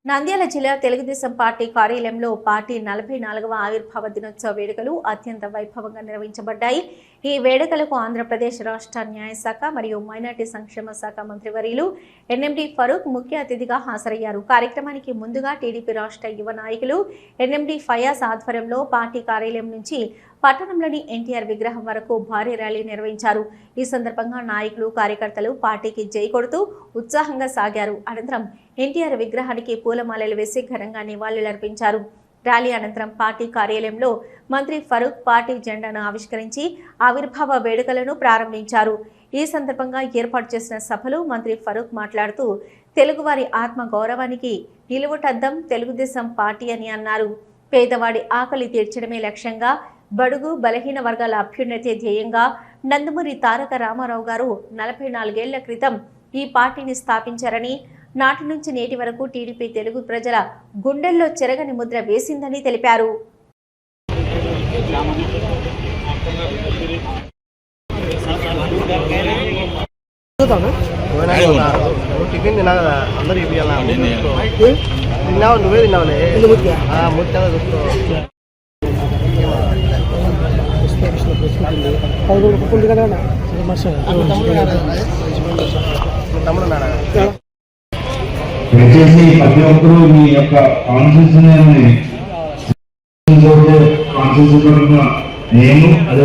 నంద్యాల జిల్లా తెలుగుదేశం పార్టీ కార్యాలయంలో పార్టీ 44వ ఆవిర్భావ దినోత్సవ వేడుకలు అత్యంత వైభవంగా నిర్వహించబడ్డాయి. ఈ వేడుకలకు ఆంధ్రప్రదేశ్ రాష్ట్ర న్యాయశాఖ మరియు మైనార్టీ సంక్షేమ శాఖ మంత్రివర్యులు ఎన్ఎండి ఫరూక్ ముఖ్య అతిథిగా హాజరయ్యారు. కార్యక్రమానికి ముందుగా టీడీపీ రాష్ట్ర యువ నాయకులు ఎన్ఎండి ఫయాజ్ ఆధ్వర్యంలో పార్టీ కార్యాలయం నుంచి పట్టణంలోని ఎన్టీఆర్ విగ్రహం వరకు భారీ ర్యాలీ నిర్వహించారు. ఈ సందర్భంగా నాయకులు కార్యకర్తలు పార్టీకి జై కొడుతూ ఉత్సాహంగా సాగారు. అనంతరం ఎన్టీఆర్ విగ్రహానికి పూలమాలలు వేసి ఘనంగా నివాళులర్పించారు. ర్యాలీ అనంతరం పార్టీ కార్యాలయంలో మంత్రి ఫరూక్ పార్టీ జెండాను ఆవిష్కరించి ఆవిర్భావ వేడుకలను ప్రారంభించారు. ఈ సందర్భంగా ఏర్పాటు చేసిన సభలో మంత్రి ఫరూక్ మాట్లాడుతూ తెలుగువారి ఆత్మ గౌరవానికి నిలువుటద్దం తెలుగుదేశం పార్టీ అని అన్నారు. పేదవాడి ఆకలి తీర్చడమే లక్ష్యంగా, బడుగు బలహీన వర్గాల అభ్యున్నతి ధ్యేయంగా నందమూరి తారక రామారావు గారు 44 ఏళ్ల క్రితం ఈ పార్టీని స్థాపించారని, నాటి నుంచి నేటి వరకు టీడీపీ తెలుగు ప్రజల గుండెల్లో చెరగని ముద్ర వేసిందని తెలిపారు. దయచేసి ప్రతి ఒక్కరూ మీ యొక్క కాన్షియస్ నేను అదే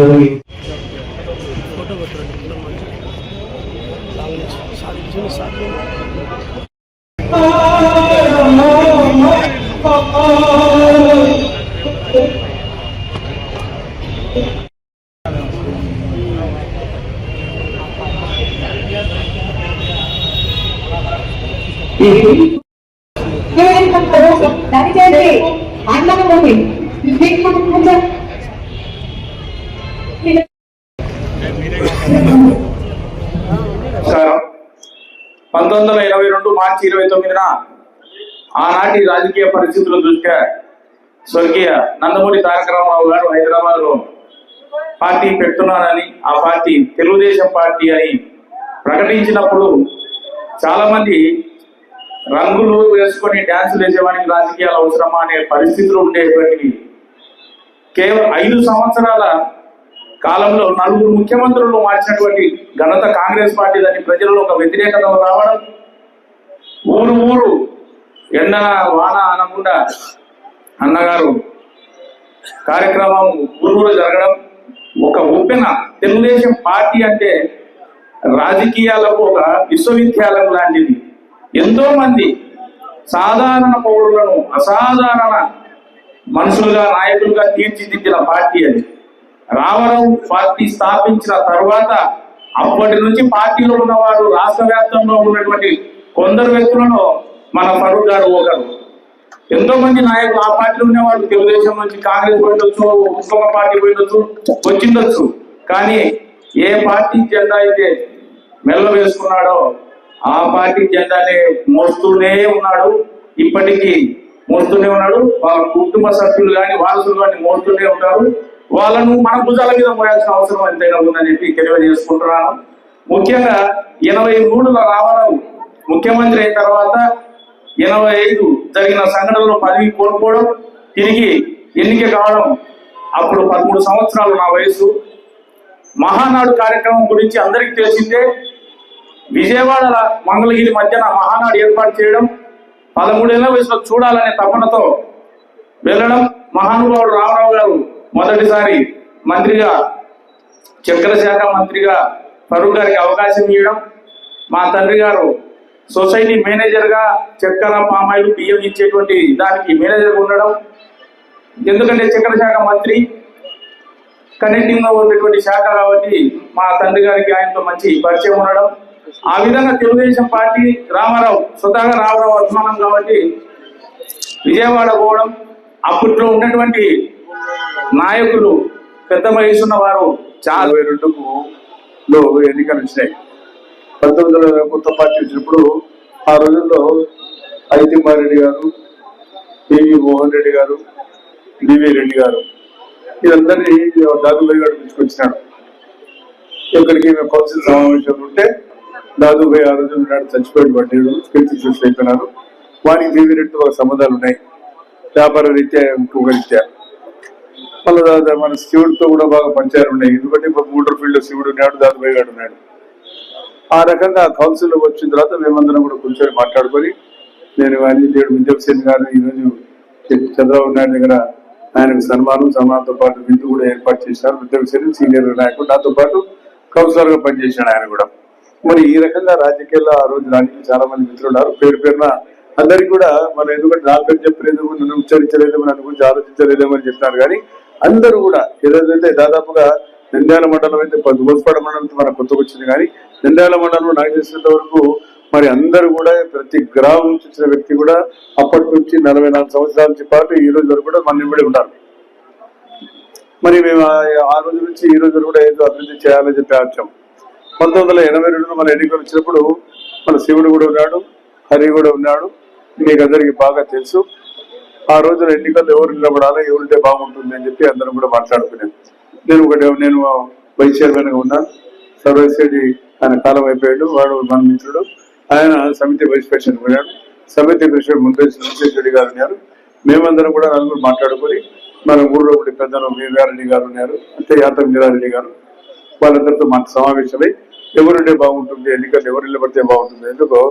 మార్చి 29న ఆనాటి రాజకీయ పరిస్థితుల దృష్ట్యా స్వర్గీయ నందమూరి తారక రామారావు గారు హైదరాబాద్ లో పార్టీ పెడుతున్నారని, ఆ పార్టీ తెలుగుదేశం పార్టీ అని ప్రకటించినప్పుడు చాలా మంది రంగులు వేసుకొని డ్యాన్సులు వేసేవానికి రాజకీయాలు అవసరమా అనే పరిస్థితులు ఉండేటువంటి కేవలం 5 సంవత్సరాల కాలంలో 4 ముఖ్యమంత్రులు మార్చినటువంటి ఘనత కాంగ్రెస్ పార్టీ దాన్ని ప్రజల్లో ఒక వ్యతిరేకత రావడం, ఊరు ఎండ వాన అనకుండా అన్నగారు కార్యక్రమం ఊరు జరగడం, ఒక ఉప్పెన తెలుగుదేశం పార్టీ అంటే రాజకీయాలకు ఒక విశ్వవిద్యాలయం లాంటిది. ఎంతో మంది సాధారణ పౌరులను అసాధారణ మనుషులుగా, నాయకులుగా తీర్చిదిద్దిన పార్టీ అది. రామారావు పార్టీ స్థాపించిన తర్వాత అప్పటి నుంచి పార్టీలో ఉన్నవారు రాష్ట్ర వ్యాప్తంలో ఉన్నటువంటి కొందరు వ్యక్తులను మన ఫరూక్ గారు ఒకరు. ఎంతో మంది నాయకులు ఆ పార్టీలో ఉండేవాళ్ళు తెలుగుదేశం నుంచి కాంగ్రెస్ పోయిండొచ్చు, ఇంకొక పార్టీ పోయిండొచ్చు, వచ్చిండొచ్చు. కానీ ఏ పార్టీ జెండా అయితే మెల్ల వేసుకున్నాడో ఆ పార్టీ జెండానే మోస్తూనే ఉన్నాడు, ఇప్పటికీ మోస్తూనే ఉన్నాడు. వాళ్ళ కుటుంబ సభ్యులు కానీ వారసులు కానీ మోస్తూనే ఉంటారు. వాళ్ళను మన భుజాల మీద మోయాల్సిన అవసరం ఎంతైనా ఉందని చెప్పి తెలియజేసుకుంటున్నాను. ముఖ్యంగా 83లో రామారావు ముఖ్యమంత్రి అయిన తర్వాత 85 జరిగిన సంఘటనలో పదవి కోల్పోవడం, తిరిగి ఎన్నిక కావడం, అప్పుడు 13 సంవత్సరాలు నా వయసు. మహానాడు కార్యక్రమం గురించి అందరికీ తెలిసిందే. విజయవాడ మంగళగిరి మధ్యన మహానాడు ఏర్పాటు చేయడం, 13 ఏళ్ల వయసులో చూడాలనే తపనతో వెళ్ళడం, మహానుభావుడు రామారావు గారు మొదటిసారి మంత్రిగా, చక్కెర శాఖ మంత్రిగా ఫరూక్ గారికి అవకాశం ఇవ్వడం, మా తండ్రి గారు సొసైటీ మేనేజర్గా చక్కెర, పామాయిల్, బియ్యం ఇచ్చేటువంటి దానికి మేనేజర్గా ఉండడం, ఎందుకంటే చక్కెర శాఖ మంత్రి కనెక్టింగ్ లో ఉన్నటువంటి శాఖ కాబట్టి మా తండ్రి గారికి ఆయనతో మంచి పరిచయం ఉండడం, ఆ విధంగా తెలుగుదేశం పార్టీ రామారావు స్వతహాగా రామారావు అభిమానం కాబట్టి విజయవాడ పోవడం, అప్పట్లో ఉన్నటువంటి నాయకులు పెద్ద వయసున్న వారు చాలా 22లో ఎన్నికలు వచ్చినాయి. 1900 కొత్త పార్టీ వచ్చినప్పుడు ఆ రోజుల్లో ఐతిమారెడ్డి గారు, పివి మోహన్ రెడ్డి గారు, బివి రెడ్డి గారు వీరందరినీ దాదుభాయ్ గారు పిలుచుకొచ్చినాడు. ఇక్కడికి మేము కౌన్సిల్ సమావేశంలో ఉంటే దాదుభాయ్ ఆ రోజు నాడు చచ్చిపోయిన పడ్డాడు, కీర్తి చూసి అయిపోయినారు. వానికి దీని రేటు సంబంధాలు ఉన్నాయి, వ్యాపార రీత్యా ఇంకొక రీత్యా. మళ్ళీ మన శివుడితో కూడా బాగా పంచాయలు ఉన్నాయి. ఎందుకంటే ఇప్పుడు మోటార్ ఫీల్డ్ లో శివుడు ఉన్నాడు, దాదాబాయి గారు ఉన్నాడు. ఆ రకంగా కౌన్సిల్లో వచ్చిన తర్వాత మేమందరం కూడా కూర్చొని మాట్లాడుకొని నేను కానీ లేడు విద్యాసేన్ గారు ఈరోజు చంద్రబాబు నాయుడు దగ్గర ఆయనకు సన్మానంతో పాటు విందు కూడా ఏర్పాటు చేశారు. విద్యాసేన్ సీనియర్ నాయకుడు, నాతో పాటు కౌన్సిలర్ గా పనిచేశాడు ఆయన కూడా. మరి ఈ రకంగా రాజకీయాల్లో ఆ రోజు రాజకీయ చాలా మంది మిత్రులు ఉన్నారు. పేరు పేరున అందరికి కూడా మనం ఎందుకంటే నా పేరు చెప్పలేదు, నన్ను ఉచ్చరించలేదేమో, నన్ను గురించి ఆలోచించలేదేమో అని చెప్తున్నారు. కానీ అందరూ కూడా ఏదైతే దాదాపుగా నంద్యాల మండలం అయితే గోస్పాడ మండలం మన కొత్తగా వచ్చింది. కానీ నంద్యాల మండలంలో నాకు తెలిసినంత వరకు మరి అందరూ కూడా ప్రతి గ్రామం నుంచి వచ్చిన వ్యక్తి కూడా అప్పటి నుంచి 44 సంవత్సరాల నుంచి పాటు ఈ రోజు వరకు కూడా మన ఇవ్వడే ఉన్నారు. మరి మేము ఆ రోజు నుంచి ఈ రోజు కూడా ఏదో అభివృద్ధి చేయాలని చెప్పి ఆచాం. 1982లో మన ఎన్నికలు వచ్చినప్పుడు మన శివుడు కూడా ఉన్నాడు, హరి కూడా ఉన్నాడు. మీకు అందరికి బాగా తెలుసు. ఆ రోజున ఎన్నికల్లో ఎవరు నిలబడాలో, ఎవరుంటే బాగుంటుంది అని చెప్పి అందరం కూడా మాట్లాడుకున్నాం. నేను వైస్ చైర్మన్ గా ఉన్నాను. సర్వేస్ రెడ్డి ఆయన కాలం అయిపోయాడు, వాడు మన మిత్రుడు. ఆయన సమితి వైస్ ప్రెసిడెంట్ ఉన్నాడు. సమితి ప్రెసిడెంట్ మున్సేష్ రెడ్డి గారు ఉన్నారు. మేమందరం కూడా నలుగురు మాట్లాడుకొని మన ఊళ్ళో ఒకటి పెద్దలు వీరారెడ్డి గారు ఉన్నారు, అంటే యాతం వీరారెడ్డి గారు, వాళ్ళందరితో మన సమావేశమై ఎవరుంటే బాగుంటుంది, ఎన్నికలు ఎవరు నిలబడితే బాగుంటుంది. ఎందుకో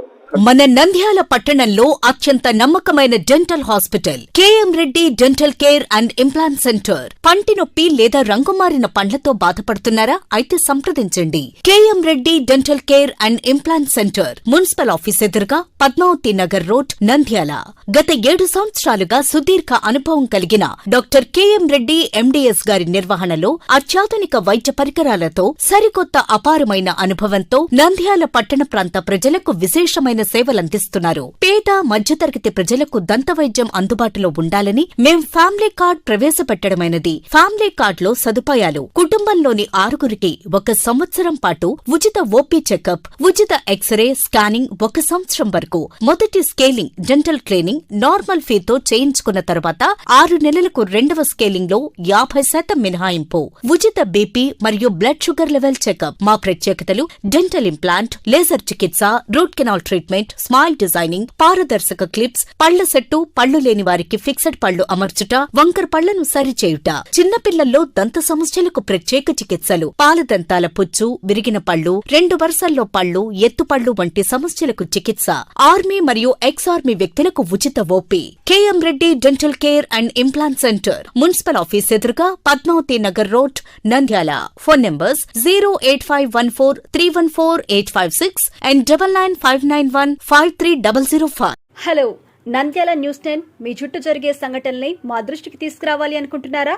మన నంద్యాల పట్టణంలో అత్యంత నమ్మకమైన dental hospital KM Reddy dental care and implant centre. పంటి నొప్పి లేదా రంగుమారిన పండ్లతో బాధపడుతున్నారా? అయితే సంప్రదించండి. KM Reddy dental care and implant centre, municipal office ఎదురుగా, పద్మావతి నగర్ రోడ్, నంద్యాల. గత 7 సంవత్సరాలుగా సుదీర్ఘ అనుభవం కలిగిన డాక్టర్ కేఎం రెడ్డి ఎండీఎస్ గారి నిర్వహణలో అత్యాధునిక వైద్య పరికరాలతో సరికొత్త అపారమైన అనుభవంతో నంద్యాల పట్టణ ప్రాంత ప్రజలకు విశేషమైన సేవలందిస్తున్నారు. పేద మధ్యతరగతి ప్రజలకు దంత వైద్యం అందుబాటులో ఉండాలని మేం ఫ్యామిలీ కార్డ్ ప్రవేశపెట్టడమైనది. ఫ్యామిలీ కార్డ్ లో సదుపాయాలు: కుటుంబంలోని 6గురికి 1 సంవత్సరం పాటు ఉచిత ఓపీ చెకప్, ఉచిత ఎక్స్రే స్కానింగ్ 1 సంవత్సరం వరకు, మొదటి స్కేలింగ్ డెంటల్ క్లీనింగ్ నార్మల్ ఫీతో చేయించుకున్న తర్వాత 6 నెలలకు 2వ స్కేలింగ్ లో 50% మినహాయింపు, ఉచిత బీపీ మరియు బ్లడ్ షుగర్ లెవెల్ చెకప్. మా ప్రత్యేకతలు: డెంటల్ ఇంప్లాంట్, లేజర్ చికిత్స, root canal treatment, smile designing, పారదర్శక క్లిప్స్, పళ్ల సెట్టు, పళ్లు లేని వారికి ఫిక్స్డ్ పళ్లు అమర్చుట, వంకర పళ్లను సరిచేయుట, చిన్నపిల్లల్లో దంత సమస్యలకు ప్రత్యేక చికిత్సలు, పాలదంతాల పుచ్చు, విరిగిన పళ్లు, 2 వరుసల్లో పళ్లు, ఎత్తుపళ్లు వంటి సమస్యలకు చికిత్స, ఆర్మీ మరియు ఎక్స్ ఆర్మీ వ్యక్తులకు ఉచిత OP. KM Reddy dental care and implant centre, municipal office ఎదురుగా, Padmavati Nagar road, Nandyal. Phone numbers 08514314856 and 9959153005. Hello, Nandyal news 10 మీ చుట్టూ జరిగే సంఘటనల్ని మా దృష్టికి తీసుకురావాలి అనుకుంటున్నారా?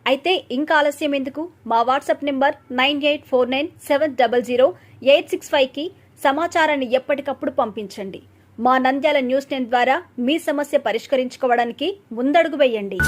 అయితే ఇంకా ఆలస్యం ఎందుకు? మా వాట్సాప్ నెంబర్ 9849700865కి సమాచారాన్ని ఎప్పటికప్పుడు పంపించండి. మా నంద్యాల న్యూస్ 10 ద్వారా మీ సమస్య పరిష్కరించుకోవడానికి ముందడుగు వేయండి.